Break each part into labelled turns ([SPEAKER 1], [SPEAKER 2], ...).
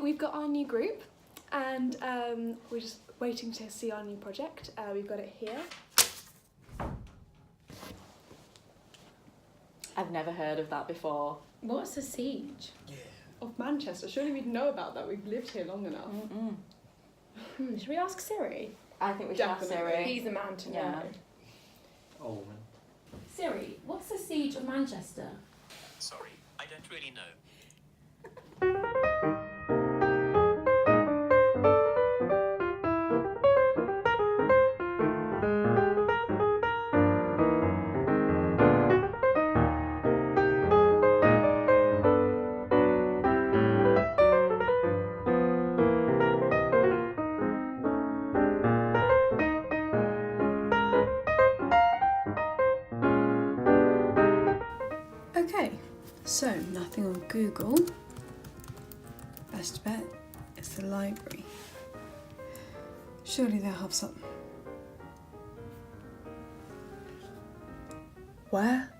[SPEAKER 1] we've got our new group and we're just waiting to see our new project. We've got it here.
[SPEAKER 2] I've never heard of that before.
[SPEAKER 3] What's a siege?
[SPEAKER 4] Yeah.
[SPEAKER 1] Of Manchester. Surely we'd know about that. We've lived here long enough.
[SPEAKER 3] Should we ask Siri?
[SPEAKER 2] I think we should ask
[SPEAKER 1] Definitely.
[SPEAKER 2] Siri.
[SPEAKER 3] He's the man to know.
[SPEAKER 2] Yeah.
[SPEAKER 4] Oh, man.
[SPEAKER 3] Siri, what's the siege of Manchester?
[SPEAKER 5] Sorry, I don't really know.
[SPEAKER 1] Okay, so nothing on Google. Best bet is the library. Surely they'll have some. Where?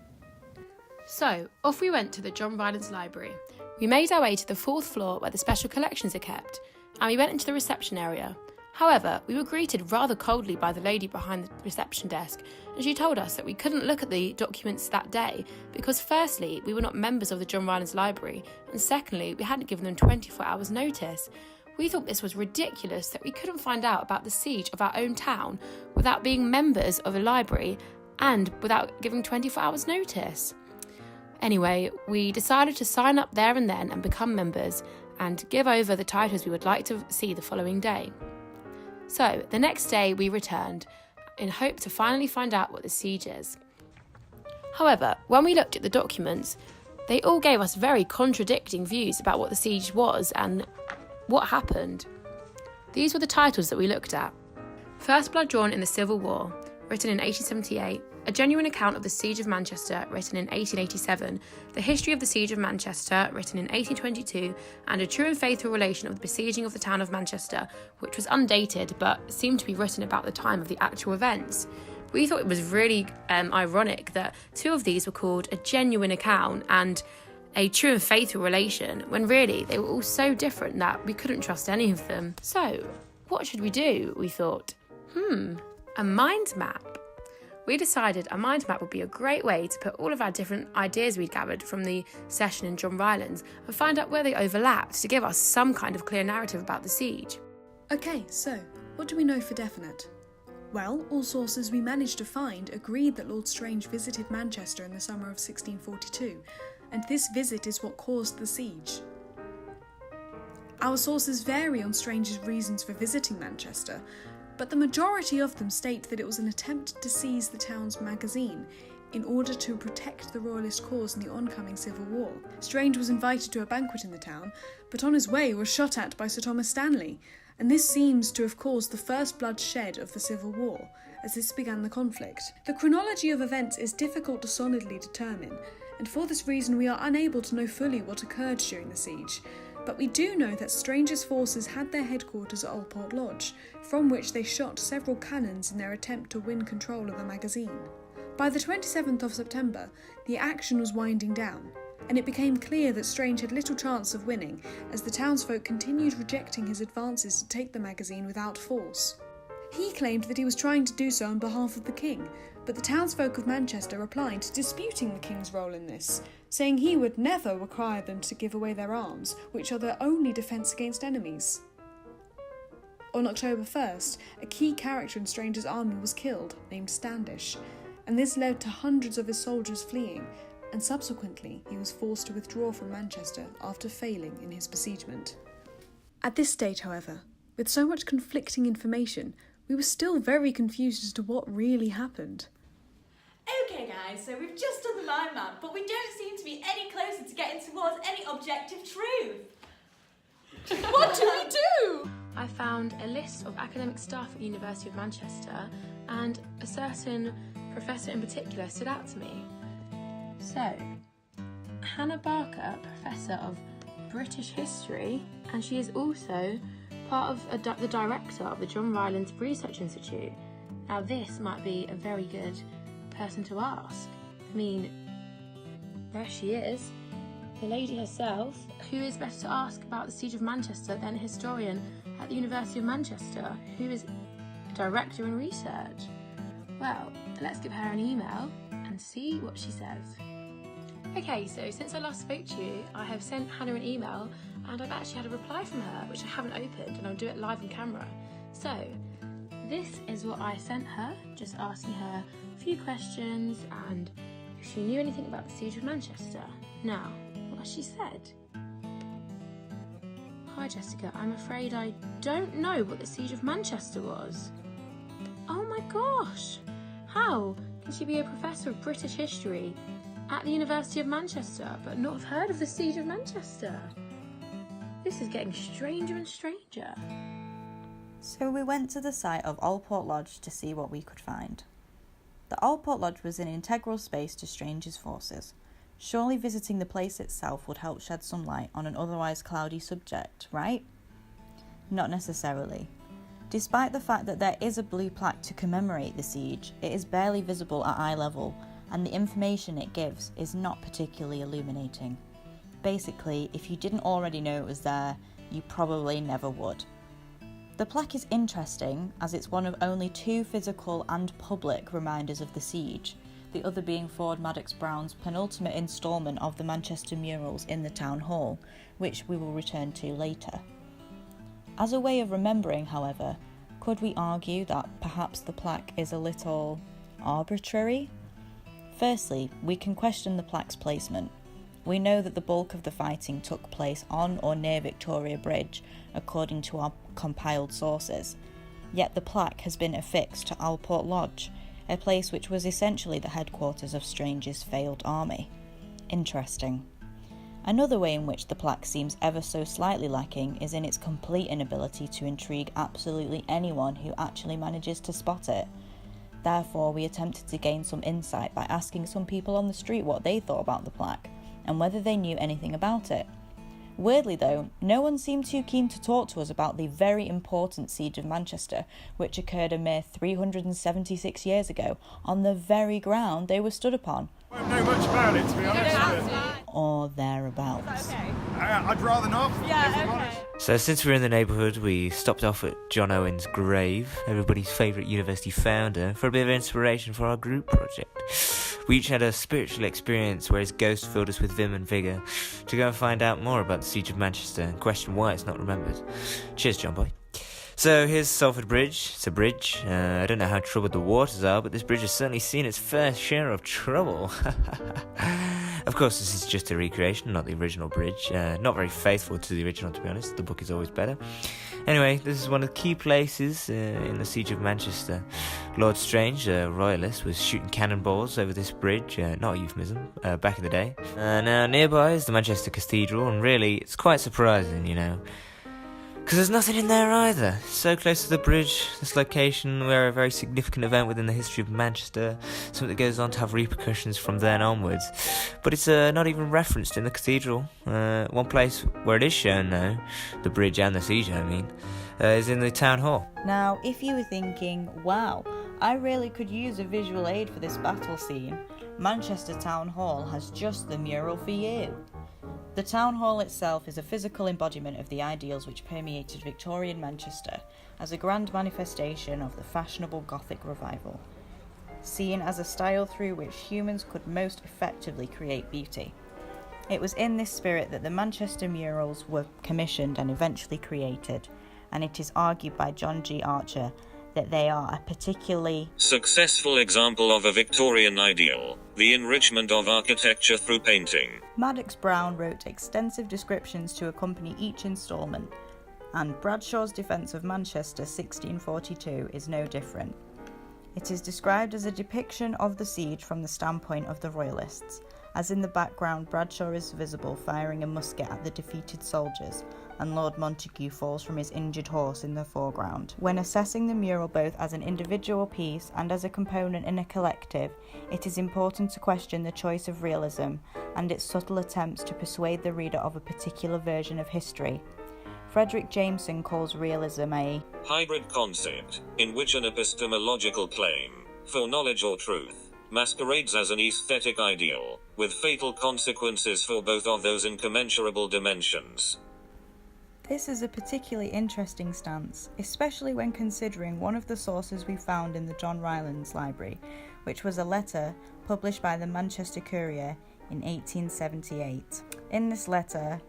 [SPEAKER 3] So, off we went to the John Rylands Library. We made our way to the 4th floor where the special collections are kept, and we went into the reception area. However, we were greeted rather coldly by the lady behind the reception desk, and she told us that we couldn't look at the documents that day because firstly, we were not members of the John Rylands Library, and secondly, we hadn't given them 24 hours notice. We thought this was ridiculous that we couldn't find out about the siege of our own town without being members of a library and without giving 24 hours notice. Anyway, we decided to sign up there and then and become members and give over the titles we would like to see the following day. So, the next day we returned in hope to finally find out what the siege is. However, when we looked at the documents, they all gave us very contradicting views about what the siege was and what happened. These were the titles that we looked at. First Blood Drawn in the Civil War, written in 1878, A Genuine Account of the Siege of Manchester, written in 1887, The History of the Siege of Manchester, written in 1822, and A True and Faithful Relation of the Besieging of the Town of Manchester, which was undated but seemed to be written about the time of the actual events. We thought it was really ironic that two of these were called A Genuine Account and A True and Faithful Relation, when really they were all so different that we couldn't trust any of them. So, what should we do, we thought? A mind map. We decided a mind map would be a great way to put all of our different ideas we'd gathered from the session in John Rylands and find out where they overlapped to give us some kind of clear narrative about the siege.
[SPEAKER 6] Okay, so, what do we know for definite? Well, all sources we managed to find agreed that Lord Strange visited Manchester in the summer of 1642, and this visit is what caused the siege. Our sources vary on Strange's reasons for visiting Manchester, but the majority of them state that it was an attempt to seize the town's magazine in order to protect the royalist cause in the oncoming civil war. Strange was invited to a banquet in the town, but on his way was shot at by Sir Thomas Stanley, and this seems to have caused the first blood shed of the Civil War, as this began the conflict. The chronology of events is difficult to solidly determine, and for this reason we are unable to know fully what occurred during the siege, but we do know that Strange's forces had their headquarters at Allport Lodge, from which they shot several cannons in their attempt to win control of the magazine. By the 27th of September, the action was winding down, and it became clear that Strange had little chance of winning, as the townsfolk continued rejecting his advances to take the magazine without force. He claimed that he was trying to do so on behalf of the king, but the townsfolk of Manchester replied, disputing the king's role in this, saying he would never require them to give away their arms, which are their only defence against enemies. On October 1st, a key character in Strange's army was killed, named Standish, and this led to hundreds of his soldiers fleeing, and subsequently he was forced to withdraw from Manchester after failing in his besiegement. At this stage, however, with so much conflicting information, we were still very confused as to what really happened.
[SPEAKER 7] Okay guys, so we've just done the mind map, but we don't seem to be any closer to getting towards any objective truth.
[SPEAKER 3] What do we do? I found a list of academic staff at the University of Manchester, and a certain professor in particular stood out to me. So, Hannah Barker, Professor of British History, and she is also part of the director of the John Rylands Research Institute. Now this might be a very good person to ask. I mean, there she is. the lady herself. Who is better to ask about the Siege of Manchester than a historian at the University of Manchester, who is a director in research? Well, let's give her an email and see what she says. Okay, so since I last spoke to you, I have sent Hannah an email and I've actually had a reply from her, which I haven't opened, and I'll do it live on camera. So, this is what I sent her, just asking her a few questions and if she knew anything about the Siege of Manchester. Now, what has she said? Hi Jessica, I'm afraid I don't know what the Siege of Manchester was. Oh my gosh! How can she be a professor of British history at the University of Manchester but not have heard of the Siege of Manchester? This is getting stranger and stranger.
[SPEAKER 8] So we went to the site of Allport Lodge to see what we could find. The Allport Lodge was an integral space to Strange's forces. Surely visiting the place itself would help shed some light on an otherwise cloudy subject, right? Not necessarily. Despite the fact that there is a blue plaque to commemorate the siege, it is barely visible at eye level, and the information it gives is not particularly illuminating. Basically, if you didn't already know it was there, you probably never would. The plaque is interesting as it's one of only 2 physical and public reminders of the siege, the other being Ford Madox Brown's penultimate instalment of the Manchester murals in the town hall, which we will return to later. As a way of remembering, however, could we argue that perhaps the plaque is a little arbitrary? Firstly, we can question the plaque's placement. We know that the bulk of the fighting took place on or near Victoria Bridge, according to our compiled sources. Yet the plaque has been affixed to Allport Lodge, a place which was essentially the headquarters of Strange's failed army. Interesting. Another way in which the plaque seems ever so slightly lacking is in its complete inability to intrigue absolutely anyone who actually manages to spot it. Therefore, we attempted to gain some insight by asking some people on the street what they thought about the plaque, and whether they knew anything about it. Weirdly though, no one seemed too keen to talk to us about the very important Siege of Manchester, which occurred a mere 376 years ago, on the very ground they were stood upon.
[SPEAKER 9] I don't know much about it, to be honest.
[SPEAKER 8] Or thereabouts.
[SPEAKER 7] Okay.
[SPEAKER 9] I'd rather not.
[SPEAKER 7] Yeah, okay.
[SPEAKER 4] So since we were in the neighbourhood, we stopped off at John Owen's grave, everybody's favourite university founder, for a bit of inspiration for our group project. We each had a spiritual experience where his ghost filled us with vim and vigour to go and find out more about the Siege of Manchester and question why it's not remembered. Cheers, John boy. So here's Salford Bridge. It's a bridge. I don't know how troubled the waters are, but this bridge has certainly seen its fair share of trouble. Of course, this is just a recreation, not the original bridge. Not very faithful to the original, to be honest. The book is always better. Anyway, this is one of the key places in the Siege of Manchester. Lord Strange, a royalist, was shooting cannonballs over this bridge, not a euphemism, back in the day. Now, nearby is the Manchester Cathedral, and really, it's quite surprising, you know. Because there's nothing in there either. So close to the bridge, this location where a very significant event within the history of Manchester, something that goes on to have repercussions from then onwards. But it's not even referenced in the cathedral. One place where it is shown now, the bridge and the siege I mean, is in the town hall.
[SPEAKER 8] Now, if you were thinking, wow, I really could use a visual aid for this battle scene, Manchester Town Hall has just the mural for you. The town hall itself is a physical embodiment of the ideals which permeated Victorian Manchester as a grand manifestation of the fashionable Gothic revival, seen as a style through which humans could most effectively create beauty. It was in this spirit that the Manchester murals were commissioned and eventually created, and it is argued by John G. Archer that they are a particularly
[SPEAKER 5] successful example of a Victorian ideal, the enrichment of architecture through painting.
[SPEAKER 8] Madox Brown wrote extensive descriptions to accompany each instalment, and Bradshaw's Defence of Manchester 1642 is no different. It is described as a depiction of the siege from the standpoint of the Royalists, as in the background Bradshaw is visible firing a musket at the defeated soldiers, and Lord Montague falls from his injured horse in the foreground. When assessing the mural both as an individual piece and as a component in a collective, it is important to question the choice of realism and its subtle attempts to persuade the reader of a particular version of history. Frederick Jameson calls realism a
[SPEAKER 5] hybrid concept, in which an epistemological claim for knowledge or truth masquerades as an aesthetic ideal, with fatal consequences for both of those incommensurable dimensions.
[SPEAKER 8] This is a particularly interesting stance, especially when considering one of the sources we found in the John Rylands Library, which was a letter published by the Manchester Courier in 1878. In this letter,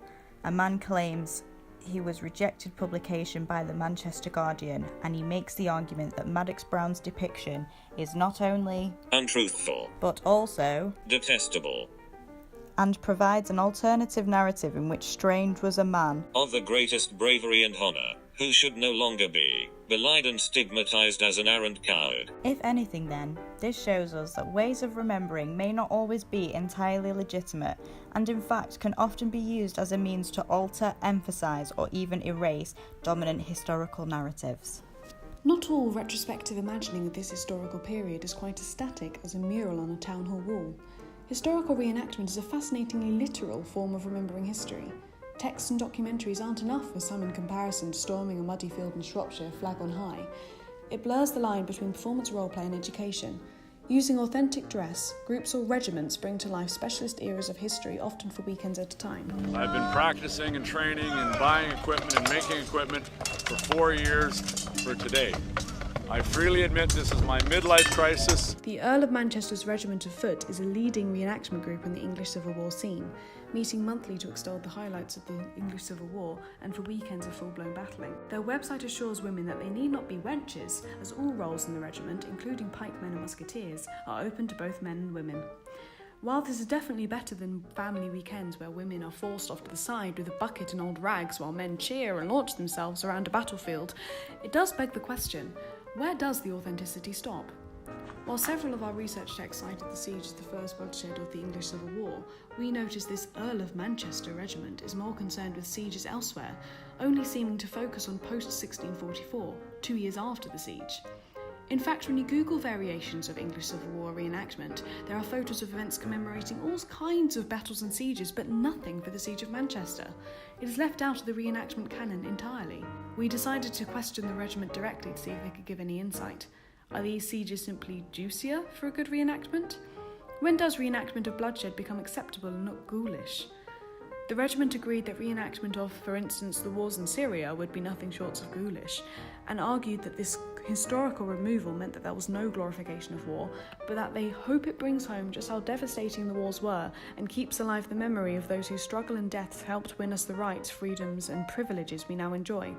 [SPEAKER 8] a man claims he was rejected publication by the Manchester Guardian, and he makes the argument that Maddox Brown's depiction is not only
[SPEAKER 5] untruthful,
[SPEAKER 8] but also
[SPEAKER 5] detestable,
[SPEAKER 8] and provides an alternative narrative in which Strange was a man
[SPEAKER 5] of the greatest bravery and honour, who should no longer be belied and stigmatised as an arrant coward.
[SPEAKER 8] If anything then, this shows us that ways of remembering may not always be entirely legitimate, and in fact can often be used as a means to alter, emphasise or even erase dominant historical narratives.
[SPEAKER 6] Not all retrospective imagining of this historical period is quite as static as a mural on a town hall wall. Historical reenactment is a fascinatingly literal form of remembering history. Texts and documentaries aren't enough for some in comparison to storming a muddy field in Shropshire, flag on high. It blurs the line between performance roleplay and education. Using authentic dress, groups or regiments bring to life specialist eras of history, often for weekends at a time.
[SPEAKER 9] I've been practicing and training and buying equipment and making equipment for 4 years for today. I freely admit this is my midlife crisis.
[SPEAKER 6] The Earl of Manchester's Regiment of Foot is a leading reenactment group in the English Civil War scene, meeting monthly to extol the highlights of the English Civil War and for weekends of full-blown battling. Their website assures women that they need not be wenches, as all roles in the regiment, including pikemen and musketeers, are open to both men and women. While this is definitely better than family weekends where women are forced off to the side with a bucket and old rags while men cheer and launch themselves around a battlefield, it does beg the question, where does the authenticity stop? While several of our research texts cited the siege as the first bloodshed of the English Civil War, we notice this Earl of Manchester regiment is more concerned with sieges elsewhere, only seeming to focus on post-1644, 2 years after the siege. In fact, when you Google variations of English Civil War reenactment, there are photos of events commemorating all kinds of battles and sieges, but nothing for the Siege of Manchester. It is left out of the reenactment canon entirely. We decided to question the regiment directly to see if they could give any insight. Are these sieges simply juicier for a good reenactment? When does reenactment of bloodshed become acceptable and not ghoulish? The regiment agreed that reenactment of, for instance, the wars in Syria would be nothing short of ghoulish, and argued that this historical removal meant that there was no glorification of war, but that they hope it brings home just how devastating the wars were and keeps alive the memory of those whose struggle and deaths helped win us the rights, freedoms and privileges we now enjoy.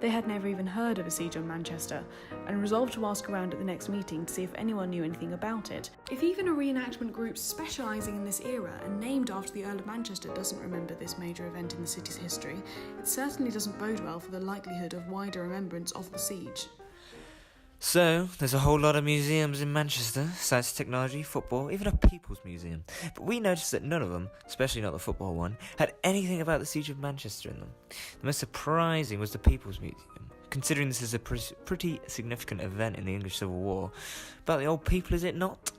[SPEAKER 6] They had never even heard of a siege on Manchester, and resolved to ask around at the next meeting to see if anyone knew anything about it. If even a reenactment group specialising in this era and named after the Earl of Manchester doesn't remember this major event in the city's history, it certainly doesn't bode well for the likelihood of wider remembrance of the siege.
[SPEAKER 4] So, there's a whole lot of museums in Manchester, science, technology, football, even a People's Museum. But we noticed that none of them, especially not the football one, had anything about the Siege of Manchester in them. The most surprising was the People's Museum, considering this is a pretty significant event in the English Civil War. About the old people, is it not?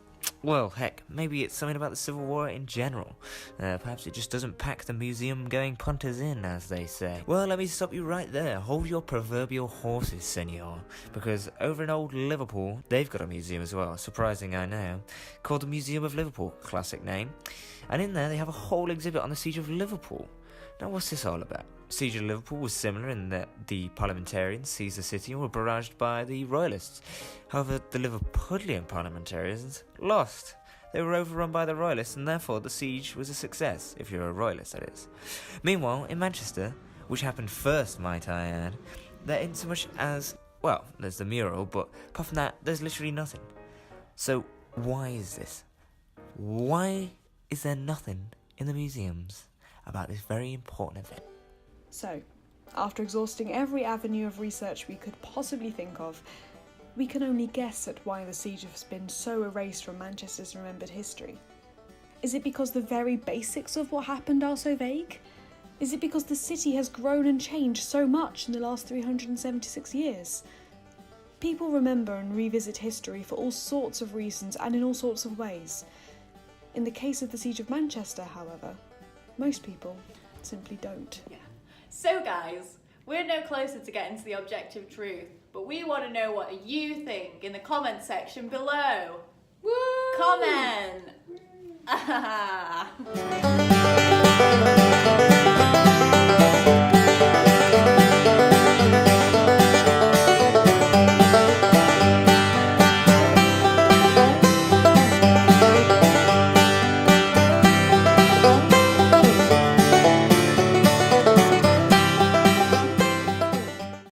[SPEAKER 4] Well, heck, maybe it's something about the Civil War in general. Perhaps it just doesn't pack the museum-going punters in, as they say. Well, let me stop you right there. Hold your proverbial horses, senor. Because over in old Liverpool, they've got a museum as well, surprising I know, called the Museum of Liverpool, classic name. And in there they have a whole exhibit on the Siege of Liverpool. Now, what's this all about? Siege of Liverpool was similar in that the parliamentarians seized the city and were barraged by the royalists. However, the Liverpudlian parliamentarians lost. They were overrun by the royalists, and therefore the siege was a success, if you're a royalist, that is. Meanwhile, in Manchester, which happened first, might I add, there isn't so much as, well, there's the mural, but apart from that, there's literally nothing. So, why is this? Why is there nothing in the museums about this very important event?
[SPEAKER 6] So, after exhausting every avenue of research we could possibly think of, we can only guess at why the siege has been so erased from Manchester's remembered history. Is it because the very basics of what happened are so vague? Is it because the city has grown and changed so much in the last 376 years? People remember and revisit history for all sorts of reasons and in all sorts of ways. In the case of the Siege of Manchester, however, most people simply don't.
[SPEAKER 7] Yeah. So guys, we're no closer to getting to the objective truth, but we want to know what you think in the comments section below. Comment!